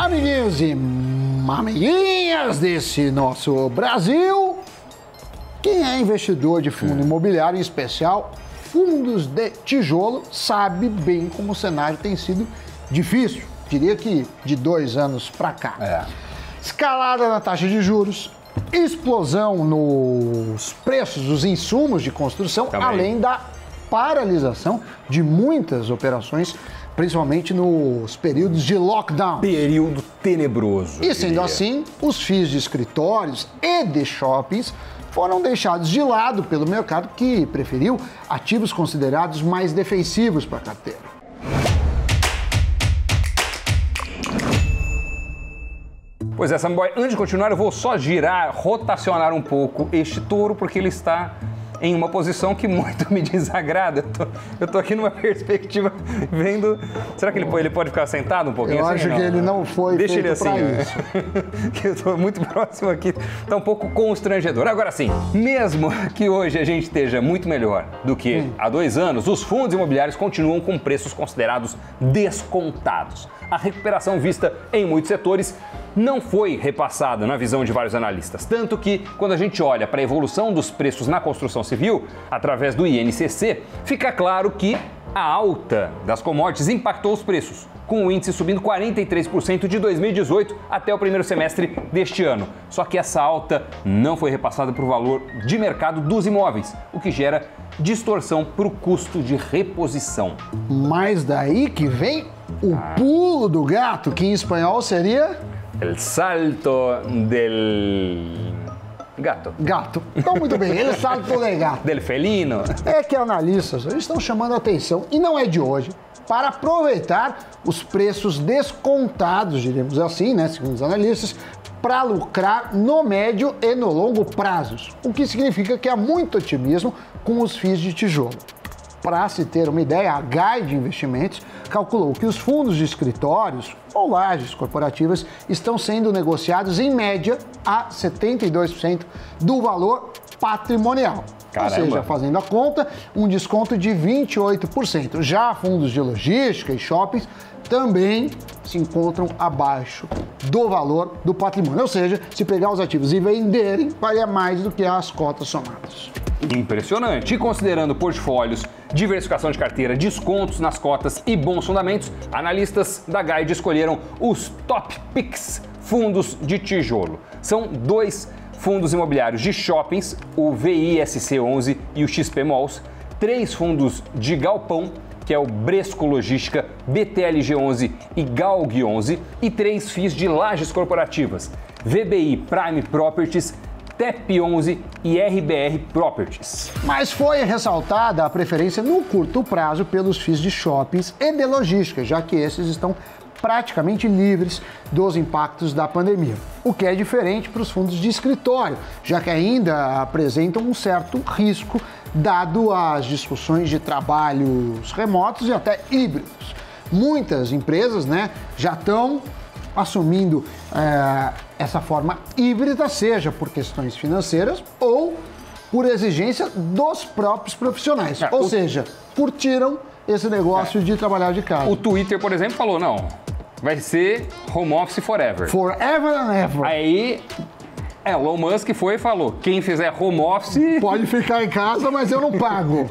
Amiguinhos e amiguinhas desse nosso Brasil, quem é investidor de fundo imobiliário, em especial fundos de tijolo, sabe bem como o cenário tem sido difícil. Diria que de 2 anos para cá. Escalada na taxa de juros, explosão nos preços dos insumos de construção, além da paralisação de muitas operações, principalmente nos períodos de lockdown. Período tenebroso. E sendo assim, os FIIs de escritórios e de shoppings foram deixados de lado pelo mercado, que preferiu ativos considerados mais defensivos para a carteira. Pois é, Samboy, antes de continuar, eu vou só rotacionar um pouco este touro, porque ele está em uma posição que muito me desagrada. Eu tô aqui numa perspectiva vendo... Será que ele pode ficar sentado um pouquinho? Eu assim? acho que ele não foi Deixa feito ele assim, pra isso. Que eu tô muito próximo aqui. Tá um pouco constrangedor. Agora sim, mesmo que hoje a gente esteja muito melhor do que há 2 anos, os fundos imobiliários continuam com preços considerados descontados. A recuperação vista em muitos setores não foi repassada na visão de vários analistas. Tanto que, quando a gente olha para a evolução dos preços na construção civil, através do INCC, fica claro que a alta das commodities impactou os preços, com o índice subindo 43% de 2018 até o primeiro semestre deste ano. Só que essa alta não foi repassada para o valor de mercado dos imóveis, o que gera distorção para o custo de reposição. Mas daí que vem o pulo do gato, que em espanhol seria... El salto del gato. Gato. Então, muito bem, el salto del gato. Del felino. É que analistas estão chamando a atenção, e não é de hoje, para aproveitar os preços descontados, diríamos assim, né, segundo os analistas, para lucrar no médio e no longo prazos, o que significa que há muito otimismo com os FIIs de tijolo. Para se ter uma ideia, a Guide Investimentos calculou que os fundos de escritórios ou lajes corporativas estão sendo negociados em média a 72% do valor patrimonial. Caramba. Ou seja, fazendo a conta, um desconto de 28%. Já fundos de logística e shoppings também se encontram abaixo do valor do patrimônio. Ou seja, se pegar os ativos e venderem, valia mais do que as cotas somadas. Impressionante. E considerando portfólios, diversificação de carteira, descontos nas cotas e bons fundamentos, analistas da Guide escolheram os top picks fundos de tijolo. São 2 fundos imobiliários de shoppings, o VISC11 e o XP Malls, 3 fundos de galpão, que é o Bresco Logística, BTLG11 e Galg11, e 3 FIIs de lajes corporativas, VBI Prime Properties, TEP11 e RBR Properties. Mas foi ressaltada a preferência no curto prazo pelos FIIs de shoppings e de logística, já que esses estão praticamente livres dos impactos da pandemia, o que é diferente para os fundos de escritório, já que ainda apresentam um certo risco dado as discussões de trabalhos remotos e até híbridos. Muitas empresas, já estão assumindo essa forma híbrida, seja por questões financeiras ou por exigência dos próprios profissionais. Ou seja, curtiram esse negócio de trabalhar de casa. O Twitter, por exemplo, falou, não, vai ser home office forever. Forever and ever. Aí, o Elon Musk foi e falou, quem fizer home office... Pode ficar em casa, mas eu não pago.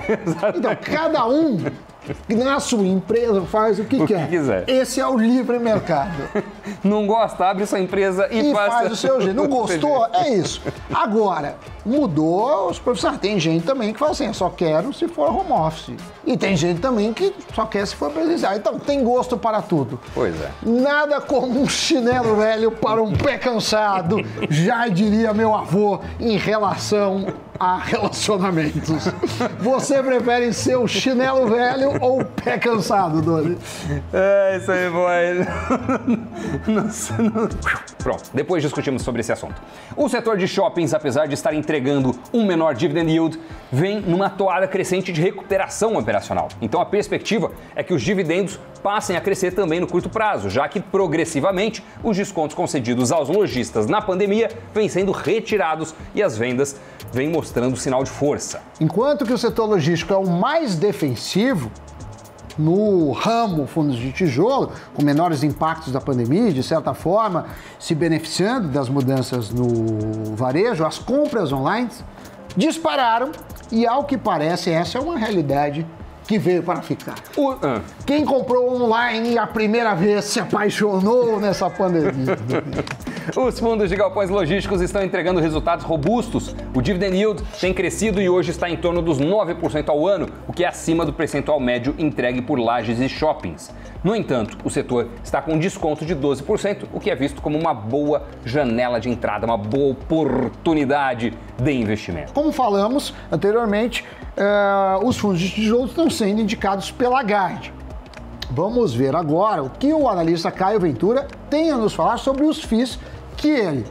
Então, cada um na sua empresa faz o que quiser. Esse é o livre mercado. Não gosta, abre sua empresa e faz o seu jeito. Não gostou? É isso. Agora, mudou os profissionais. Tem gente também que fala assim, eu só quero se for home office. E tem gente também que só quer se for presencial. Então, tem gosto para tudo. Pois é. Nada como um chinelo velho para um pé cansado, já diria meu avô, em relação a relacionamentos. Você prefere ser o chinelo velho ou o pé cansado, Doni? Isso aí, boy. Pronto, depois discutimos sobre esse assunto. O setor de shoppings, apesar de estar entregando um menor dividend yield, vem numa toada crescente de recuperação operacional. Então a perspectiva é que os dividendos passem a crescer também no curto prazo, já que progressivamente os descontos concedidos aos lojistas na pandemia vêm sendo retirados e as vendas vêm mostrando sinal de força. Enquanto que o setor logístico é o mais defensivo, no ramo fundos de tijolo, com menores impactos da pandemia, de certa forma, se beneficiando das mudanças no varejo, as compras online dispararam e, ao que parece, essa é uma realidade que veio para ficar. Quem comprou online a primeira vez se apaixonou nessa pandemia. Os fundos de galpões logísticos estão entregando resultados robustos. O dividend yield tem crescido e hoje está em torno dos 9% ao ano, o que é acima do percentual médio entregue por lajes e shoppings. No entanto, o setor está com um desconto de 12%, o que é visto como uma boa janela de entrada, uma boa oportunidade de investimento. Como falamos anteriormente, os fundos de tijolo estão sendo indicados pela Guide. Vamos ver agora o que o analista Caio Ventura tem a nos falar sobre os FIIs que ele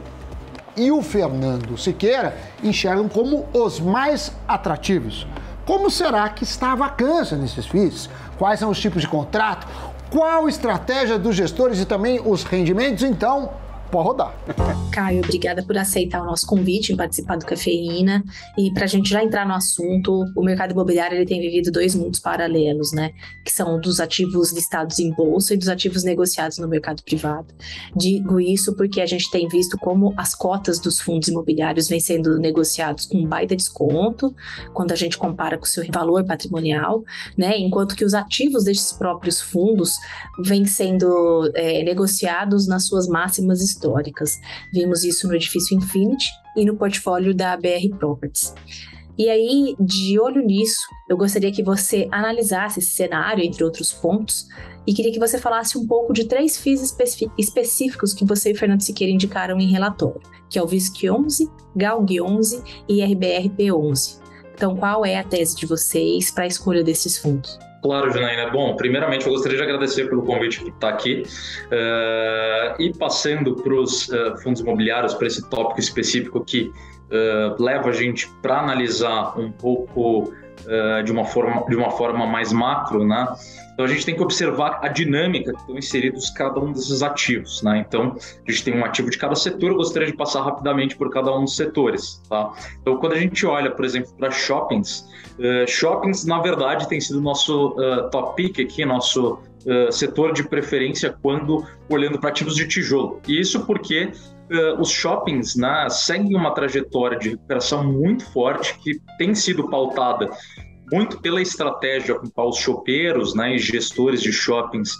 e o Fernando Siqueira enxergam como os mais atrativos. Como será que está a vacância nesses FIIs? Quais são os tipos de contrato? Qual a estratégia dos gestores e também os rendimentos? Então, pode rodar. Caio, obrigada por aceitar o nosso convite em participar do Cafeína. E para a gente já entrar no assunto, o mercado imobiliário ele tem vivido dois mundos paralelos, né? Que são dos ativos listados em bolsa e dos ativos negociados no mercado privado. Digo isso porque a gente tem visto como as cotas dos fundos imobiliários vêm sendo negociados com um baita desconto, quando a gente compara com o seu valor patrimonial, né? Enquanto que os ativos desses próprios fundos vêm sendo negociados nas suas máximas históricas. Vimos isso no edifício Infinity e no portfólio da BR Properties. E aí, de olho nisso, eu gostaria que você analisasse esse cenário, entre outros pontos, e queria que você falasse um pouco de 3 FIIs específicos que você e Fernando Siqueira indicaram em relatório, que é o VISC11, GALG11 e RBRP11. Então, qual é a tese de vocês para a escolha desses fundos? Claro, Janaína. Bom, primeiramente eu gostaria de agradecer pelo convite por estar aqui e passando para os fundos imobiliários, para esse tópico específico que leva a gente para analisar um pouco de uma forma mais macro, né? Então a gente tem que observar a dinâmica que estão inseridos cada um desses ativos, né? Então a gente tem um ativo de cada setor, eu gostaria de passar rapidamente por cada um dos setores, tá? Então quando a gente olha, por exemplo, para shoppings, shoppings na verdade tem sido nosso top pick aqui, nosso setor de preferência quando olhando para ativos de tijolo. E isso porque os shoppings, né, seguem uma trajetória de recuperação muito forte que tem sido pautada muito pela estratégia com qual os shopeiros, né, e gestores de shoppings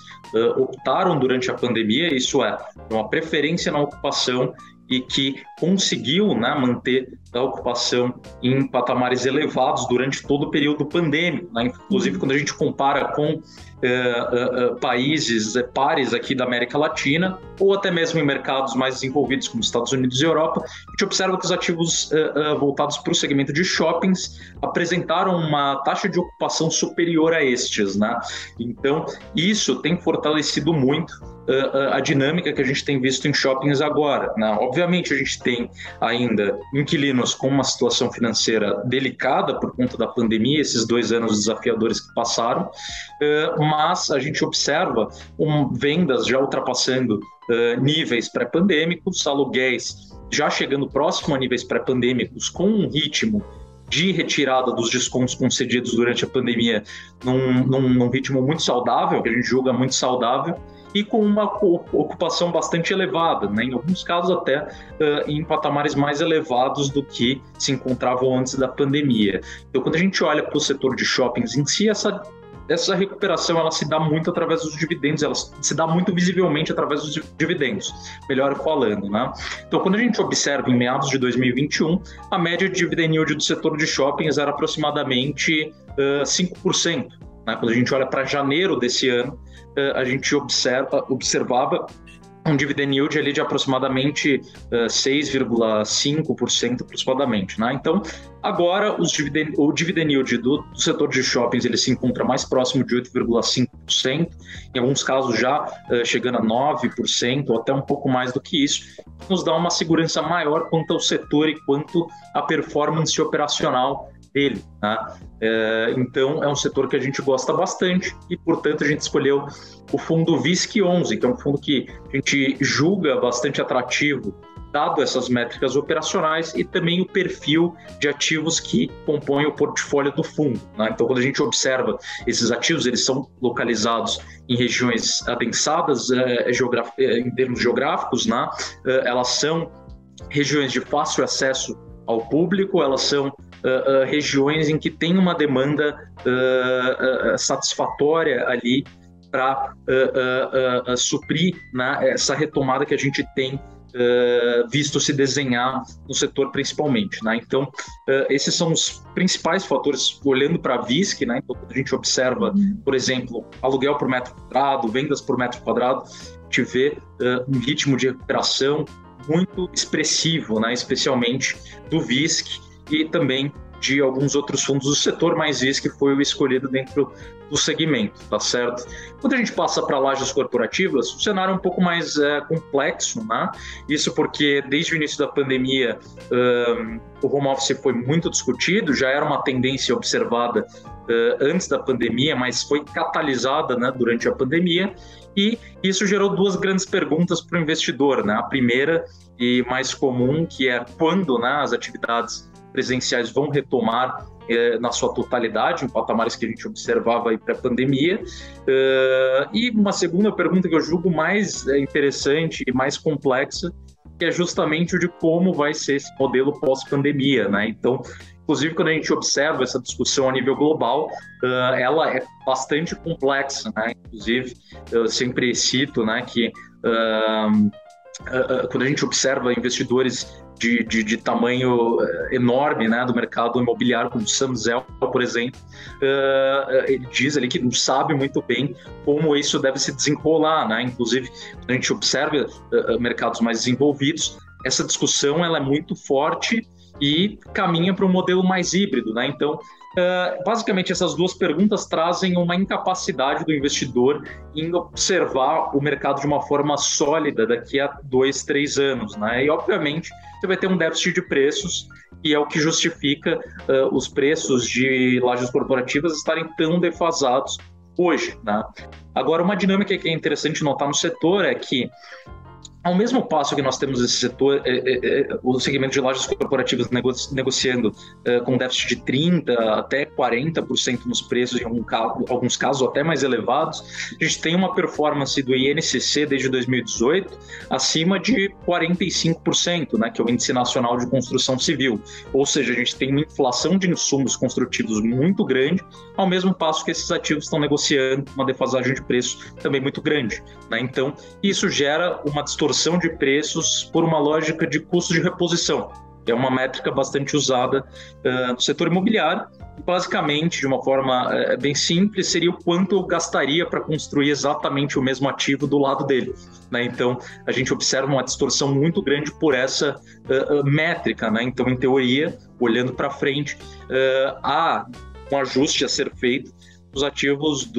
optaram durante a pandemia, isso é, uma preferência na ocupação e que conseguiu, né, manter a ocupação em patamares elevados durante todo o período pandêmico, né? Inclusive quando a gente compara com países pares aqui da América Latina ou até mesmo em mercados mais desenvolvidos como Estados Unidos e Europa, a gente observa que os ativos voltados para o segmento de shoppings apresentaram uma taxa de ocupação superior a estes, né? Então isso tem fortalecido muito a dinâmica que a gente tem visto em shoppings agora, né? Obviamente a gente tem ainda inquilinos com uma situação financeira delicada por conta da pandemia, esses 2 anos desafiadores que passaram, mas a gente observa vendas já ultrapassando níveis pré-pandêmicos, aluguéis já chegando próximo a níveis pré-pandêmicos, com um ritmo de retirada dos descontos concedidos durante a pandemia num ritmo muito saudável, que a gente julga muito saudável, e com uma ocupação bastante elevada, né? Em alguns casos até em patamares mais elevados do que se encontravam antes da pandemia. Então, quando a gente olha para o setor de shoppings em si, essa recuperação ela se dá muito através dos dividendos, ela se dá muito visivelmente através dos dividendos, melhor falando, né? Então, quando a gente observa em meados de 2021, a média de dividend yield do setor de shoppings era aproximadamente 5%. Né? Quando a gente olha para janeiro desse ano, a gente observava um dividend yield ali de aproximadamente 6,5% aproximadamente, né? Então, agora o dividend yield do setor de shoppings ele se encontra mais próximo de 8,5%, em alguns casos já chegando a 9% ou até um pouco mais do que isso, nos dá uma segurança maior quanto ao setor e quanto à performance operacional dele, né? Então é um setor que a gente gosta bastante e, portanto, a gente escolheu o fundo VISC11, que é um fundo que a gente julga bastante atrativo dado essas métricas operacionais e também o perfil de ativos que compõem o portfólio do fundo, né? Então, quando a gente observa esses ativos, eles são localizados em regiões adensadas em termos geográficos, né? Elas são regiões de fácil acesso ao público, elas são regiões em que tem uma demanda satisfatória ali para suprir, né, essa retomada que a gente tem visto se desenhar no setor principalmente, né? Então, esses são os principais fatores olhando para a VISC, né? Então, quando a gente observa, por exemplo, aluguel por metro quadrado, vendas por metro quadrado, a gente vê um ritmo de recuperação muito expressivo, né? Especialmente do VISC e também de alguns outros fundos do setor, mas VISC foi o escolhido dentro do segmento, tá certo? Quando a gente passa para lajes corporativas, o cenário é um pouco mais complexo, né? Isso porque desde o início da pandemia o home office foi muito discutido, já era uma tendência observada antes da pandemia, mas foi catalisada, né, durante a pandemia, e isso gerou duas grandes perguntas para o investidor, né? A primeira e mais comum, que é quando, né, as atividades presenciais vão retomar na sua totalidade, em patamares que a gente observava aí pré-pandemia. E uma segunda pergunta que eu julgo mais interessante e mais complexa, que é justamente o de como vai ser esse modelo pós-pandemia, né? Então, inclusive, quando a gente observa essa discussão a nível global, ela é bastante complexa, né? Inclusive, eu sempre cito, né, que quando a gente observa investidores de tamanho enorme, né, do mercado imobiliário, como o Sam Zell, por exemplo, ele diz ali que não sabe muito bem como isso deve se desenrolar, né? Inclusive, quando a gente observa mercados mais desenvolvidos, essa discussão ela é muito forte e caminha para um modelo mais híbrido, né? Então, basicamente, essas duas perguntas trazem uma incapacidade do investidor em observar o mercado de uma forma sólida daqui a 2, 3 anos, né? E, obviamente, você vai ter um déficit de preços, e é o que justifica os preços de lajes corporativas estarem tão defasados hoje, né? Agora, uma dinâmica que é interessante notar no setor é que, ao mesmo passo que nós temos esse setor, o segmento de lajes corporativas negociando com déficit de 30% até 40% nos preços, em alguns casos até mais elevados, a gente tem uma performance do INCC desde 2018 acima de 45%, né, que é o Índice Nacional de Construção Civil. Ou seja, a gente tem uma inflação de insumos construtivos muito grande, ao mesmo passo que esses ativos estão negociando uma defasagem de preço também muito grande, né? Então, isso gera uma distorção de preços por uma lógica de custo de reposição, que é uma métrica bastante usada no setor imobiliário. Basicamente, de uma forma bem simples, seria o quanto eu gastaria para construir exatamente o mesmo ativo do lado dele, né? Então, a gente observa uma distorção muito grande por essa métrica, né? Então, em teoria, olhando para frente, há um ajuste a ser feito os ativos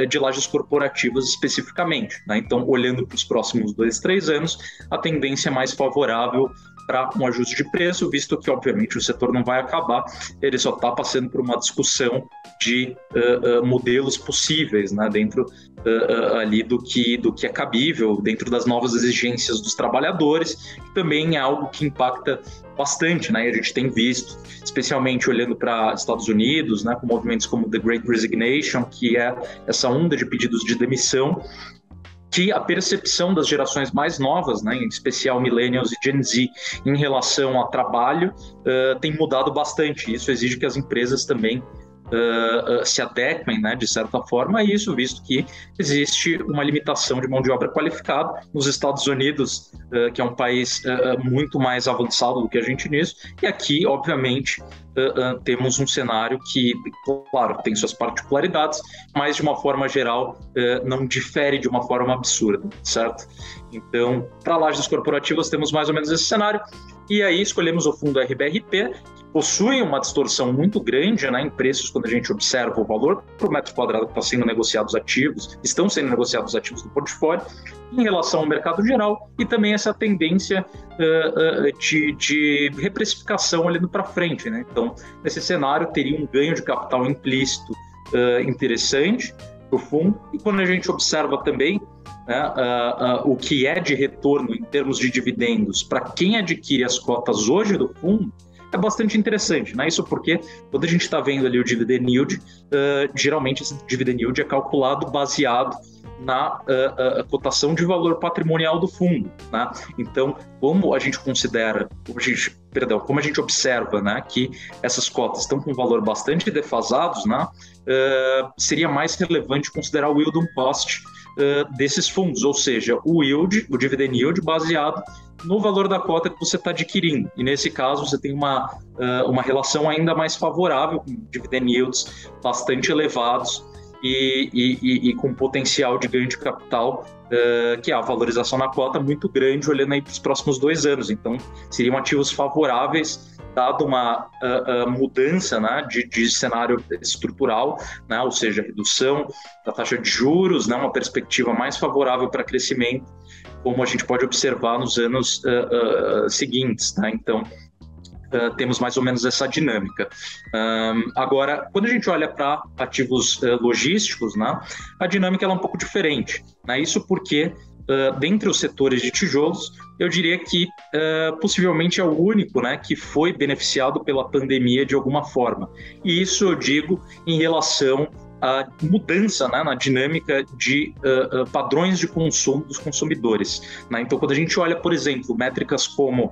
de lajes corporativas especificamente, né? Então, olhando para os próximos 2, 3 anos, a tendência é mais favorável para um ajuste de preço, visto que, obviamente, o setor não vai acabar, ele só está passando por uma discussão de modelos possíveis, né, dentro ali do que é cabível, dentro das novas exigências dos trabalhadores, que também é algo que impacta bastante, né? A gente tem visto, especialmente olhando para Estados Unidos, né, com movimentos como The Great Resignation, que é essa onda de pedidos de demissão, que a percepção das gerações mais novas, né, em especial Millennials e Gen Z, em relação ao trabalho, tem mudado bastante. Isso exige que as empresas também se adequem, né, de certa forma a isso, visto que existe uma limitação de mão de obra qualificada. Nos Estados Unidos, que é um país muito mais avançado do que a gente nisso, e aqui, obviamente, temos um cenário que, claro, tem suas particularidades, mas de uma forma geral não difere de uma forma absurda, certo? Então, para lajes corporativas temos mais ou menos esse cenário, e aí escolhemos o fundo RBRP, que possui uma distorção muito grande, né, em preços quando a gente observa o valor por metro quadrado que estão sendo negociados ativos do portfólio, em relação ao mercado geral, e também essa tendência de reprecificação olhando para frente, né? Então, nesse cenário, teria um ganho de capital implícito interessante para o fundo, e quando a gente observa também né, o que é de retorno em termos de dividendos para quem adquire as cotas hoje do fundo é bastante interessante, né? Isso porque quando a gente está vendo ali o dividend yield, geralmente esse dividend yield é calculado baseado na cotação de valor patrimonial do fundo, né? Então, como a gente observa, né, que essas cotas estão com um valor bastante defasados, né, seria mais relevante considerar o yield on cost desses fundos, ou seja, o dividend yield baseado no valor da cota que você está adquirindo. E nesse caso você tem uma relação ainda mais favorável, com dividend yields bastante elevados e com potencial de ganho de capital, que é a valorização na cota muito grande, olhando aí para os próximos 2 anos. Então, seriam ativos favoráveis, dado uma mudança, né, de cenário estrutural, né, ou seja, redução da taxa de juros, né, uma perspectiva mais favorável para crescimento, como a gente pode observar nos anos seguintes. Né? Então, temos mais ou menos essa dinâmica. Agora, quando a gente olha para ativos logísticos, né, a dinâmica ela é um pouco diferente. Né? Isso porque, dentre os setores de tijolos, eu diria que possivelmente é o único, né, que foi beneficiado pela pandemia de alguma forma. E isso eu digo em relação à mudança, né, na dinâmica de padrões de consumo dos consumidores. Né? Então, quando a gente olha, por exemplo, métricas como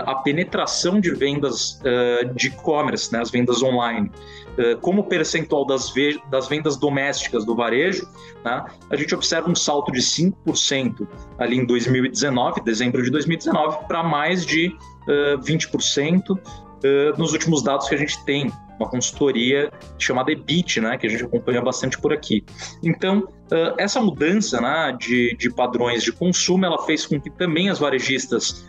a penetração de vendas de e-commerce, né, as vendas online, como percentual das vendas domésticas do varejo, né, a gente observa um salto de 5% ali em 2019, dezembro de 2019, para mais de 20% nos últimos dados que a gente tem, uma consultoria chamada EBIT, né, que a gente acompanha bastante por aqui. Então, essa mudança, né, de padrões de consumo, ela fez com que também as varejistas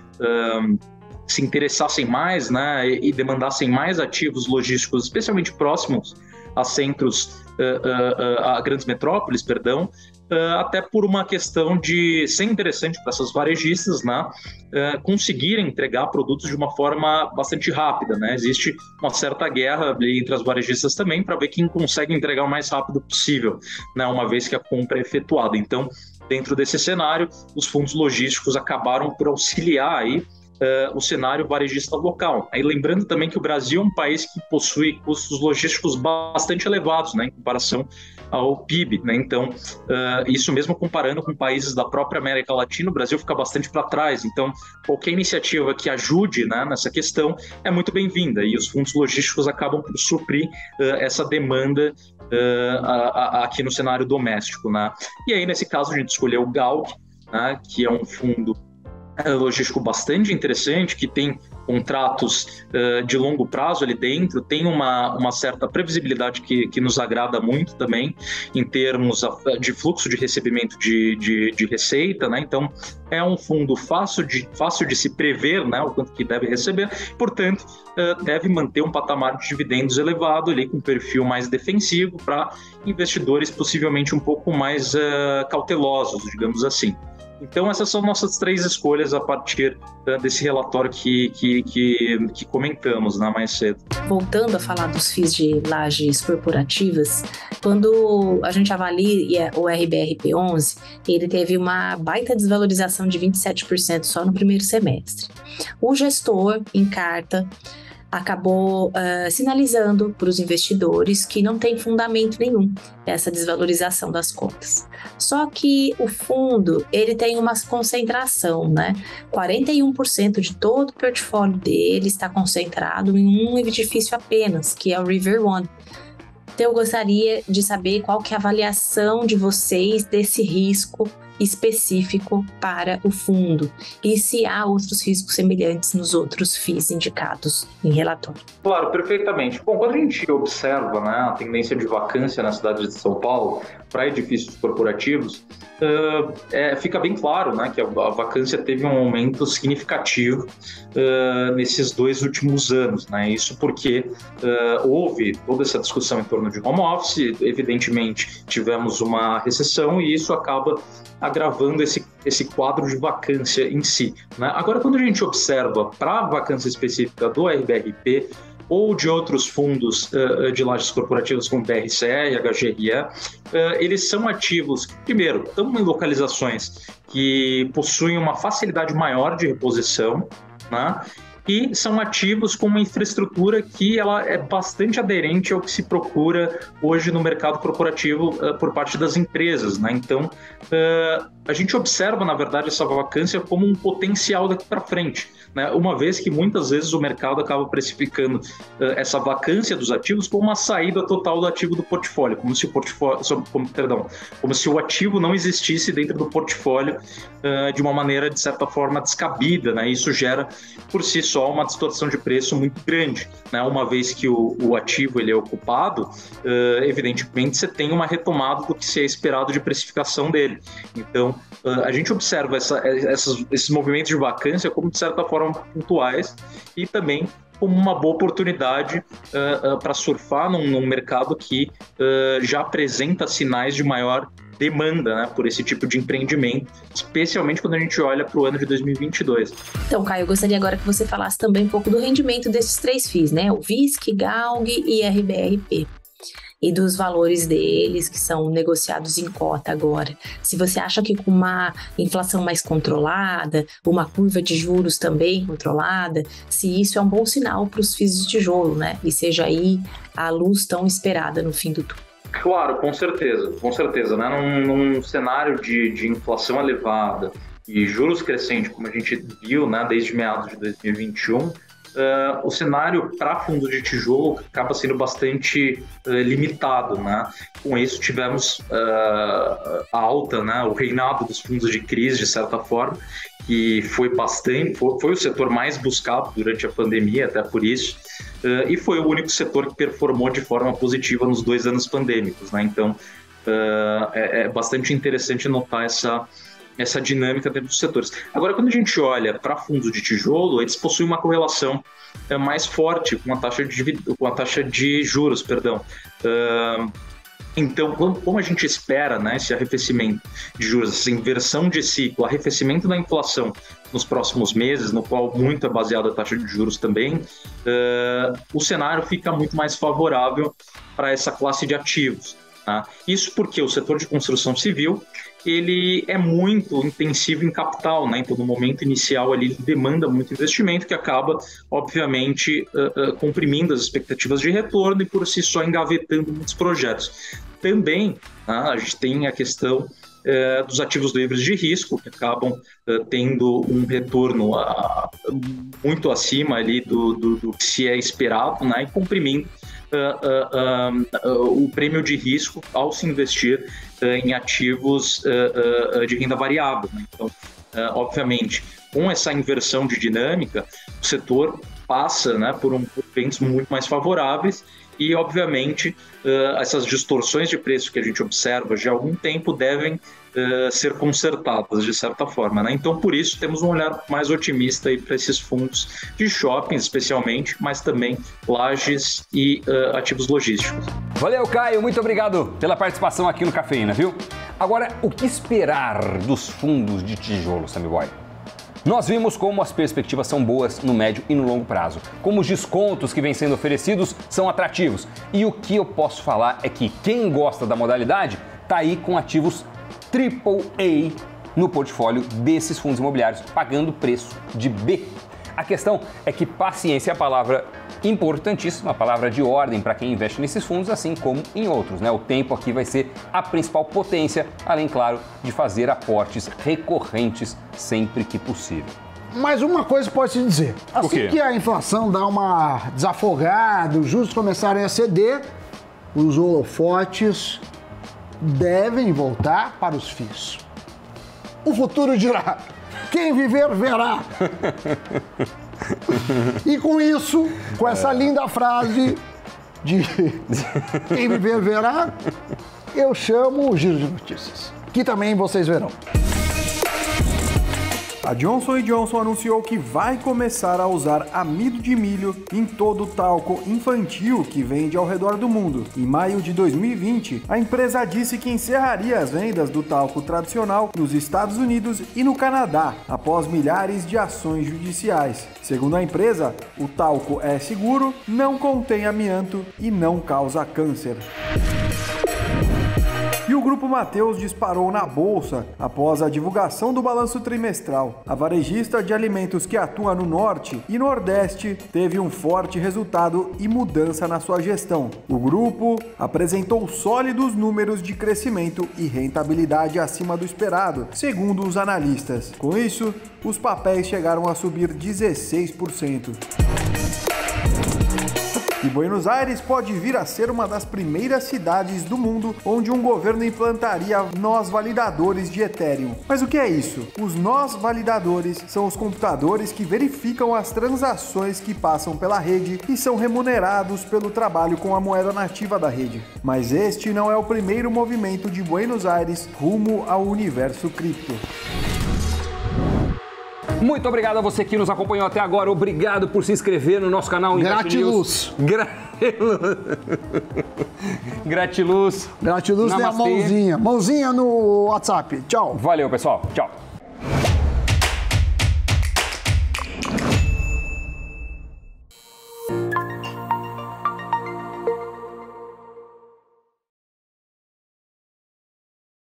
se interessassem mais, né, e demandassem mais ativos logísticos, especialmente próximos a centros, a grandes metrópoles, perdão, até por uma questão de ser interessante para essas varejistas, né, conseguirem entregar produtos de uma forma bastante rápida. Né? Existe uma certa guerra entre as varejistas também para ver quem consegue entregar o mais rápido possível, né, uma vez que a compra é efetuada. Então, dentro desse cenário, os fundos logísticos acabaram por auxiliar aí o cenário varejista local. Aí, lembrando também que o Brasil é um país que possui custos logísticos bastante elevados, né, em comparação ao PIB. Né? Então, isso mesmo comparando com países da própria América Latina, o Brasil fica bastante para trás. Então, qualquer iniciativa que ajude, né, nessa questão é muito bem-vinda. E os fundos logísticos acabam por suprir essa demanda aqui no cenário doméstico. Né? E aí, nesse caso, a gente escolheu o GALG, né, que é um fundo logístico bastante interessante, que tem contratos de longo prazo ali dentro, tem uma certa previsibilidade que nos agrada muito também, em termos de fluxo de recebimento de receita, né? Então, é um fundo fácil de se prever, né, o quanto que deve receber, portanto, deve manter um patamar de dividendos elevado, ali, com perfil mais defensivo, para investidores possivelmente um pouco mais cautelosos, digamos assim. Então, essas são nossas 3 escolhas a partir desse relatório que comentamos, né, mais cedo. Voltando a falar dos FIIs de lajes corporativas, quando a gente avalia o RBRP11, ele teve uma baita desvalorização de 27% só no primeiro semestre. O gestor, em carta, acabou sinalizando para os investidores que não tem fundamento nenhum essa desvalorização das cotas. Só que o fundo, ele tem uma concentração, né? 41% de todo o portfólio dele está concentrado em um edifício apenas, que é o River One. Então, eu gostaria de saber qual que é a avaliação de vocês desse risco específico para o fundo e se há outros riscos semelhantes nos outros FIIs indicados em relatório. Claro, perfeitamente. Bom, quando a gente observa, né, a tendência de vacância na cidade de São Paulo para edifícios corporativos, fica bem claro, né, que a vacância teve um aumento significativo nesses 2 últimos anos. Né? Isso porque houve toda essa discussão em torno de home office, evidentemente tivemos uma recessão e isso acaba agravando esse quadro de vacância em si. Né? Agora, quando a gente observa para a vacância específica do RBRP, ou de outros fundos de lajes corporativas como BRCR, HGRE, eles são ativos que, primeiro, estão em localizações que possuem uma facilidade maior de reposição, né? E são ativos com uma infraestrutura que ela é bastante aderente ao que se procura hoje no mercado corporativo por parte das empresas, né? Então, a gente observa, na verdade, essa vacância como um potencial daqui para frente, né? Uma vez que muitas vezes o mercado acaba precificando essa vacância dos ativos como uma saída total do ativo do portfólio, como se o ativo não existisse dentro do portfólio de uma maneira, de certa forma, descabida, né? Isso gera, por si só, uma distorção de preço muito grande, né? Uma vez que o ativo ele é ocupado, evidentemente você tem uma retomada do que se é esperado de precificação dele. Então, a gente observa esses movimentos de vacância como, de certa forma, pontuais e também como uma boa oportunidade para surfar num mercado que já apresenta sinais de maior demanda, né, por esse tipo de empreendimento, especialmente quando a gente olha para o ano de 2022. Então, Caio, eu gostaria agora que você falasse também um pouco do rendimento desses 3 FIIs, né? O VISC, GALG e RBRP. E dos valores deles, que são negociados em cota agora. Se você acha que com uma inflação mais controlada, uma curva de juros também controlada, se isso é um bom sinal para os FIIs de tijolo, né? E seja aí a luz tão esperada no fim do túnel. Claro, com certeza, né? Num cenário de inflação elevada e juros crescentes, como a gente viu, né, desde meados de 2021, o cenário para fundos de tijolo acaba sendo bastante limitado, né? Com isso tivemos a alta, né, o reinado dos fundos de crise, de certa forma, que foi o setor mais buscado durante a pandemia, até por isso, e foi o único setor que performou de forma positiva nos 2 anos pandêmicos, né? Então, é bastante interessante notar essa dinâmica dentro dos setores. Agora, quando a gente olha para fundos de tijolo, eles possuem uma correlação mais forte com a taxa de juros, perdão. Então, como a gente espera, né, esse arrefecimento de juros, essa inversão de ciclo, arrefecimento da inflação nos próximos meses, no qual muito é baseado a taxa de juros também, o cenário fica muito mais favorável para essa classe de ativos. Tá? Isso porque o setor de construção civil ele é muito intensivo em capital, né? Então no momento inicial ali ele demanda muito investimento que acaba, obviamente, comprimindo as expectativas de retorno e por si só engavetando muitos projetos. Também a gente tem a questão dos ativos livres de risco, que acabam tendo um retorno muito acima ali do que se é esperado, né? E comprimindo o prêmio de risco ao se investir em ativos de renda variável, né? Então, obviamente, com essa inversão de dinâmica, o setor passa, né, por ventos muito mais favoráveis e, obviamente, essas distorções de preço que a gente observa já há algum tempo devem ser consertadas, de certa forma, né? Então, por isso, temos um olhar mais otimista para esses fundos de shoppings, especialmente, mas também lajes e ativos logísticos. Valeu, Caio. Muito obrigado pela participação aqui no Cafeína, viu? Agora, o que esperar dos fundos de tijolo, Sammy Boy? Nós vimos como as perspectivas são boas no médio e no longo prazo, como os descontos que vêm sendo oferecidos são atrativos. E o que eu posso falar é que quem gosta da modalidade está aí com ativos AAA no portfólio desses fundos imobiliários, pagando preço de B. A questão é que paciência é a palavra importantíssima, a palavra de ordem para quem investe nesses fundos, assim como em outros, né? O tempo aqui vai ser a principal potência, além, claro, de fazer aportes recorrentes sempre que possível. Mas uma coisa pode se dizer, assim que a inflação dá uma desafogada, os juros começarem a ceder, os holofotes devem voltar para os FIIs. O futuro dirá, quem viver verá. E com isso, com essa linda frase de quem viver verá, eu chamo o Giro de Notícias, que também vocês verão. A Johnson & Johnson anunciou que vai começar a usar amido de milho em todo o talco infantil que vende ao redor do mundo. Em maio de 2020, a empresa disse que encerraria as vendas do talco tradicional nos Estados Unidos e no Canadá, após milhares de ações judiciais. Segundo a empresa, o talco é seguro, não contém amianto e não causa câncer. E o Grupo Mateus disparou na bolsa após a divulgação do balanço trimestral. A varejista de alimentos que atua no Norte e Nordeste teve um forte resultado e mudança na sua gestão. O grupo apresentou sólidos números de crescimento e rentabilidade acima do esperado, segundo os analistas. Com isso, os papéis chegaram a subir 16%. E Buenos Aires pode vir a ser uma das primeiras cidades do mundo onde um governo implantaria nós validadores de Ethereum. Mas o que é isso? Os nós validadores são os computadores que verificam as transações que passam pela rede e são remunerados pelo trabalho com a moeda nativa da rede. Mas este não é o primeiro movimento de Buenos Aires rumo ao universo cripto. Muito obrigado a você que nos acompanhou até agora. Obrigado por se inscrever no nosso canal. Gratiluz. Gratiluz. Gratiluz é a mãozinha. Mãozinha no WhatsApp. Tchau. Valeu, pessoal. Tchau.